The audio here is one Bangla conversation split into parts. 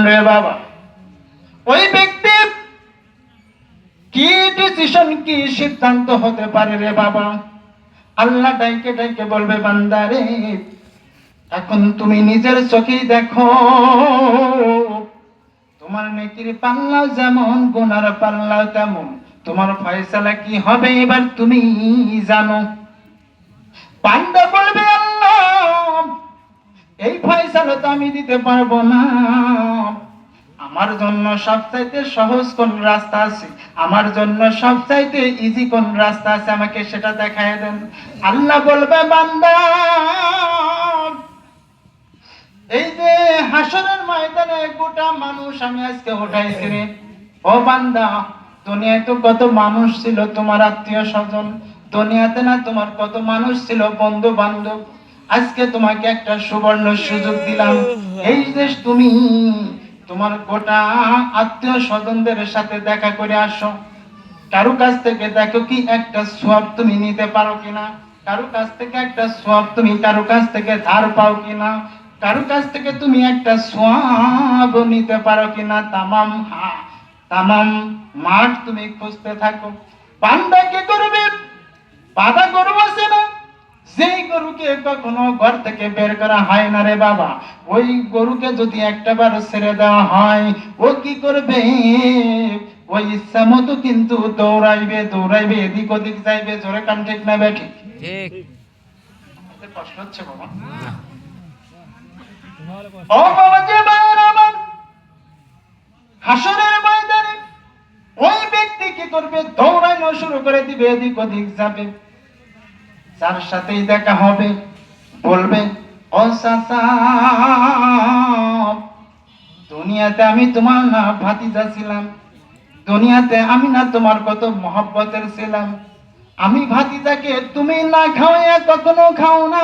রে বাবা, ওই ব্যক্তি কি ডিসিশন, কি সিদ্ধান্ত হতে পারে রে বাবা? আল্লাহ ডাইকে ডাইকে বলবে, বান্দারে এখন তুমি নিজের চোখেই দেখো, তোমার নেকির পাল্লা যেমন গুনার পাল্লা তেমন, তোমার ফয়সালা কি হবে এবার তুমি জানো। বান্দা বলবে, আল্লাহ এই ফয়সালা তো আমি দিতে পারবো না, আমার জন্য সবচাইতে সহজ কোন রাস্তা আছে, আমার জন্য সবচাইতে ইজি কোন রাস্তা আছে, আমাকে সেটা দেখায় দেন। আল্লাহ বলবে, বান্দা এই যে হাসরের ময়দানে গোটা মানুষ আমি আজকে উঠাইছি রে, ও বান্দা দুনিয়ায় তো কত মানুষ ছিল তোমার আত্মীয় স্বজন, দুনিয়াতে না তোমার কত মানুষ ছিল বন্ধু বান্ধব, আজকে তোমাকে একটা সুবর্ণ সুযোগ দিলাম, এই যে তুমি তোমার গোটা আত্মীয় স্বজনদের সাথে দেখা করে আসো, কারো কাছ থেকে দেখো কি একটা সওয়াব তুমি নিতে পারো কিনা, কারো কাছ থেকে একটা সওয়াব তুমি কারো কাছ থেকে ধার পাও কিনা, কারো কাছ থেকে তুমি একটা সওয়াব নিতে পারো কিনা। তামাম মাঠ তুমি খুঁজতে থাকো। বান্দা কি করবে? বাঁধা গরু আছে না, যেই গরুকে কখনো ঘর থেকে বের করা হয় না রে বাবা, ওই গরুকে যদি একটা বার ছেড়ে দেওয়া হয়, ও কি করবে? ওই ইচ্ছা মতো কিন্তু দৌড়াইবে দৌড়াইবে, এদিক ওদিক যাইবে। জোরে কান ঠিক না বেঠিক? ঠিক। কষ্ট হচ্ছে বাবা? ও বাবা যে বাইরে আমার হাসরের ময়দানে ওই ব্যক্তি কি করবে? দৌড়ানো শুরু করে দিবে, এদিক ওদিক যাবে। যার সাথেই দেখা হবে বলবে, ও চাচা দুনিয়াতে আমি তোমার না ভাতিজা ছিলাম, দুনিয়াতে আমি না তোমার কত মহব্বতের ছিলাম, আমি ভাতিজাকে তুমি না খাওয়াইয়া কখনো খাও না,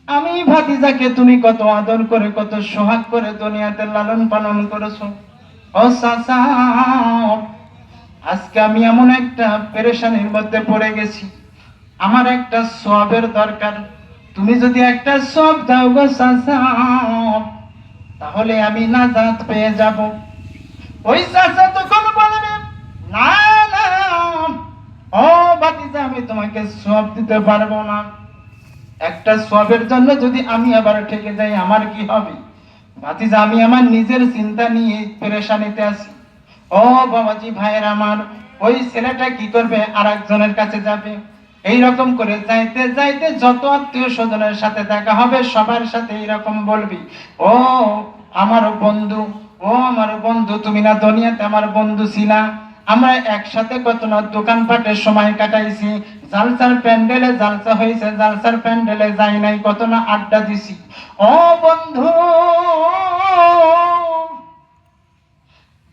আমি ভাতিজাকে তুমি কত আদর করে কত সোহাগ করে দুনিয়াতে লালন পালন করেছো। ও চাচা আজকে আমি এমন একটা পেরেশানির মধ্যে পড়ে গেছি, আমার একটা সওয়াবের দরকার, তুমি যদি একটা সওয়াব দাও গো চাচা তাহলে আমি নাজাত পেয়ে যাব। ওই চাচা তখন বলবে, না না ও ভাতিজা আমি তোমাকে সওয়াব দিতে পারবো না, একটা সওয়াবের জন্য যদি আমি আবার ঠকে যাই আমার কি হবে? ভাতিজা আমি আমার নিজের চিন্তা নিয়ে পেরেশানিতে আছি। ও বাবাজি ভাইয়ের আমার, ওই ছেলেটা কি করবে? আরেকজনের কাছে যাবে, এই রকম করে যাইতে যাইতে যত আত্মীয় স্বজনের সাথে দেখা হবে সবার সাথে এইরকম বলবি, ও আমার বন্ধু, ও আমার বন্ধু তুমি না দুনিয়াতে আমার বন্ধু ছিলা, আমরা একসাথে কত না দোকানপাটের সময় কাটাইছি, জালসার প্যান্ডেলে জালসা হয়েছে, জালসার প্যান্ডেলে যাই নাই, কত না আড্ডা দিছি। ও বন্ধু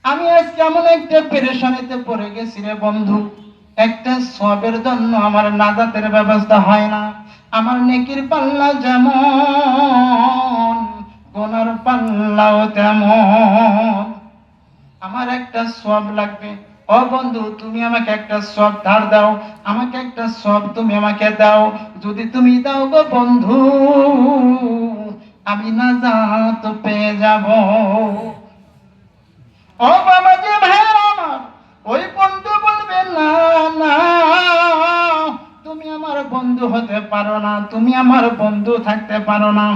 আমি আজ কেমন একটা পেরেশানিতে পড়ে গেছি রে বন্ধু, একটা সওয়াবের জন্য আমার নাজাতের ব্যবস্থা হয় না, আমার নেকির পাল্লা যেমন গুনার পাল্লাও তেমন, আমার একটা সওয়াব লাগবে। ও বন্ধু তুমি আমাকে একটা সওয়াব ধার দাও, আমাকে একটা সওয়াব তুমি আমাকে দাও, যদি তুমি দাও গো বন্ধু আমি নাজাত পেয়ে যাব। ও বাবা যে ভাইয়ের আমার, ওই বন্ধু বলবে, না না তুমি আমার বন্ধু হতে পারো না, তুমি আমার বন্ধু থাকতে পারো না,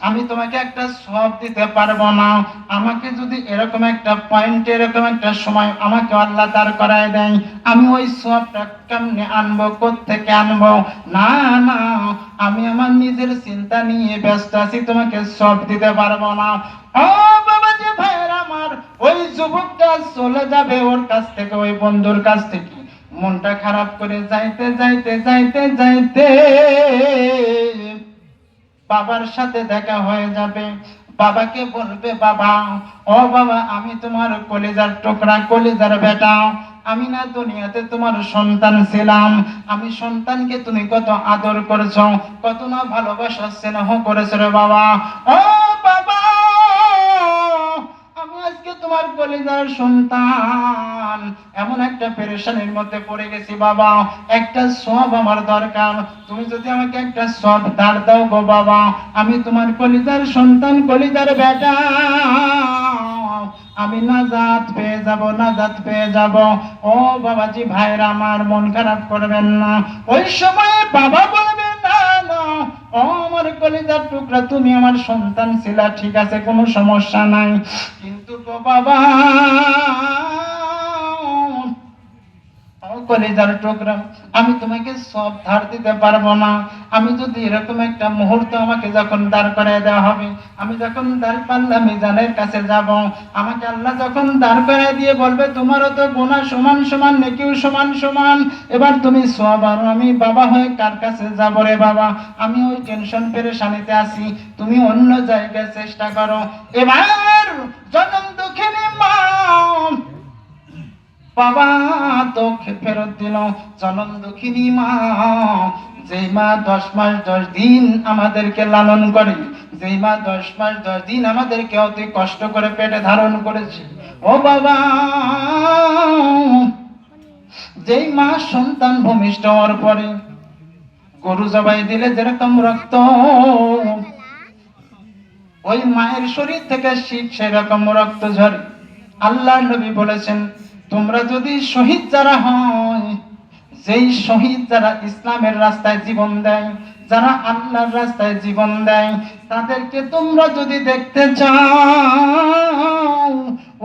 আমি তোমাকে একটা সওয়াব দিতে পারবো না, আমাকে যদি এরকম একটা পয়েন্টে এরকম একটা সময় আমাকে আল্লাহ দাঁড় করায় দেয়, আমি ওই সওয়াবটা কেমনে আনবো, কোত্থেকে আনবো? না না আমি আমার নিজের চিন্তা নিয়ে ব্যস্ত আছি, তোমাকে সওয়াব দিতে পারবো না। ও বাবা যে ভাইয়ের আমার, ওই যুবকটা চলে যাবে ওর কাছ থেকে, ওই বন্ধুর কাছ থেকে, মনটা খারাপ করে যাইতে যাইতে যাইতে যাইতে বাবার সাথে দেখা হয়ে যাবে। বাবাকে বলবে, বাবা ও বাবা আমি তোমার কলিজার টুকরা, কলিজার বেটা, আমি না দুনিয়াতে তোমার সন্তান ছিলাম, আমি সন্তানকে তুমি কত আদর করেছো, কত না ভালোবাসা স্নেহ করেছো রে বাবা। ও বাবা আমি আজকে তোমার কলিজার সন্তান, মুসলমান, এমন একটা পেরেশানির মধ্যে পড়ে গেছি বাবা, একটা সওয়াব আমার দরকার। তুমি যদি আমাকে একটা সওয়াব ধার দাও গো বাবা, আমি তোমার কলিজার সন্তান, কলিজার বেটা, আমি নাজাত পেয়ে যাব, নাজাত পেয়ে যাব। ও বাবাজি ভাইরা আমার, মন খারাপ করবেন না। ওই সময় বাবা বলবে না না, ও আমার কলিজার টুকরা, তুমি আমার সন্তান ছিলা, ঠিক আছে, কোনো সমস্যা নাই, কিন্তু গো বাবা, কলিজার টুকরা, আমি তোমাকে সব ধার দিতে পারবো না। আমি যদি এরকম একটা মুহূর্ত আমাকে যখন দাঁড় করায় দেওয়া হবে, আমি যখন দাঁড় পাল্লা মিজানের কাছে যাব, আমাকে আল্লাহ যখন দাঁড় করায় দিয়ে বলবে তোমারও তো গুনাহ সমান সমান, নেকিও সমান সমান, এবার তুমি সওয়াব আর আমি বাবা হয়ে কার কাছে যাব রে বাবা? আমি ওই টেনশন পেরেশানিতে আছি, তুমি অন্য জায়গায় চেষ্টা করো। এবার জনম দুঃখিনী মা বাবা তো ফেরত দিল, জনম দুঃখিনী মা, যেই মা 10 মাস 10 দিন আমাদেরকে লালন করে, যেই মা 10 মাস 10 দিন আমাদেরকে অতি কষ্ট করে পেটে ধারণ করেছে, ও বাবা, যেই মা সন্তান ভূমিষ্ঠ হওয়ার পরে গরু জবাই দিলে যেরকম রক্ত ওই মায়ের শরীর থেকে শীত সেরকম রক্ত ঝরে, আল্লাহ নবী বলেছেন, তোমরা যদি শহীদ যারা হয়, যেই শহীদ যারা ইসলামের রাস্তায় জীবন দেয়, যারা আল্লাহর রাস্তায় জীবন দেয়, তাদেরকে তোমরা যদি দেখতে চাও,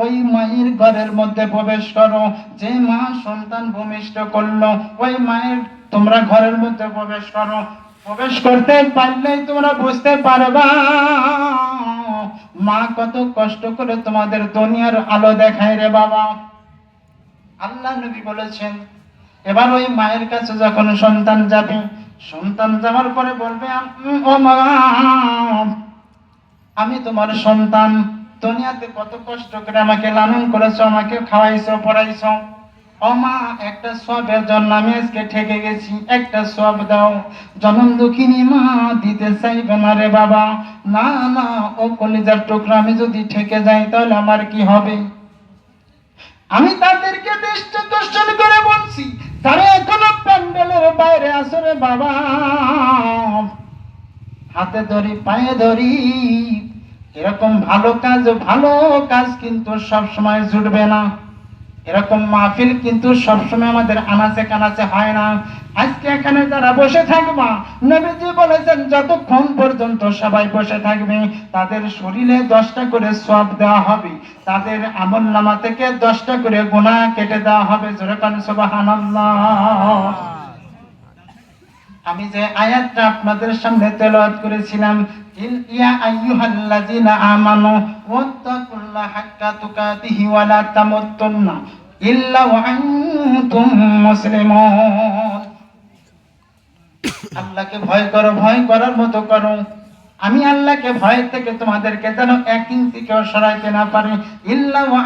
ওই মায়ের ঘরের মধ্যে প্রবেশ করো। যে মা সন্তান ভূমিষ্ঠ করলো, ওই মায়ের তোমরা ঘরের মধ্যে প্রবেশ করো। প্রবেশ করতে পারলেই তোমরা বুঝতে পারবা মা কত কষ্ট করে তোমাদের দুনিয়ার আলো দেখায় রে বাবা। আল্লাহ নবী বলেছেন, এবার ওই মায়ের কাছে যখন সন্তান যাবে, সন্তান যাওয়ার পরে বলবে, ও মা, আমি তোমার সন্তান, দুনিয়াতে কত কষ্ট করে আমাকে লালন করেছো, আমাকে খাওয়াইছো, পড়াইছো, ও মা, একটা সওয়াবের জন্য আমি আজকে ঠেকে গেছি, একটা সওয়াব দাও। জনম দুঃখিনী মা দিতে চাইবে না রে বাবা, না না, ও কলিজার টুকরা, আমি যদি ঠেকে যাই তাহলে আমার কি হবে? আমি তাদেরকে দৃষ্টি আকর্ষণ করে বলছি, তারা এখনো প্যান্ডেলের বাইরে আসে রে বাবা, হাতে ধরি, পায়ে ধরি, এরকম ভালো কাজ কিন্তু সব সময় জুটবে না, এরকম মাহফিল কিন্তু সবসময় আমাদের আনাচে কানাচে হয় না। আজকে এখানে যারা বসে থাকবা, নবীজি বলেছেন যতক্ষণ পর্যন্ত সবাই বসে থাকবে তাদের শরীরে 10টা করে সওয়াব দেওয়া হবে, তাদের আমলনামা থেকে 10টা করে গুনাহ কেটে দেওয়া হবে। জোরে কান সুবহানাল্লাহ। আমি যে আয়াতটা আপনাদের সামনে তেলাওয়াত করেছিলাম, ইয়া আইয়ুহাল্লাযিনা আমানু ওয়াত্তাকুল্লাহা হাক্কা তুকাতিহি ওয়া লা তামুতুন্না ইল্লা ওয়া আনতুম মুসলিমুন। আল্লাহকে ভয় করো, ভয় করার মতো করো। আমি আল্লাহকে ভয় থেকে তোমাদেরকে যেন 1 ইঞ্চি কেউ সরাইতে না পারে। ইল্লা ওয়া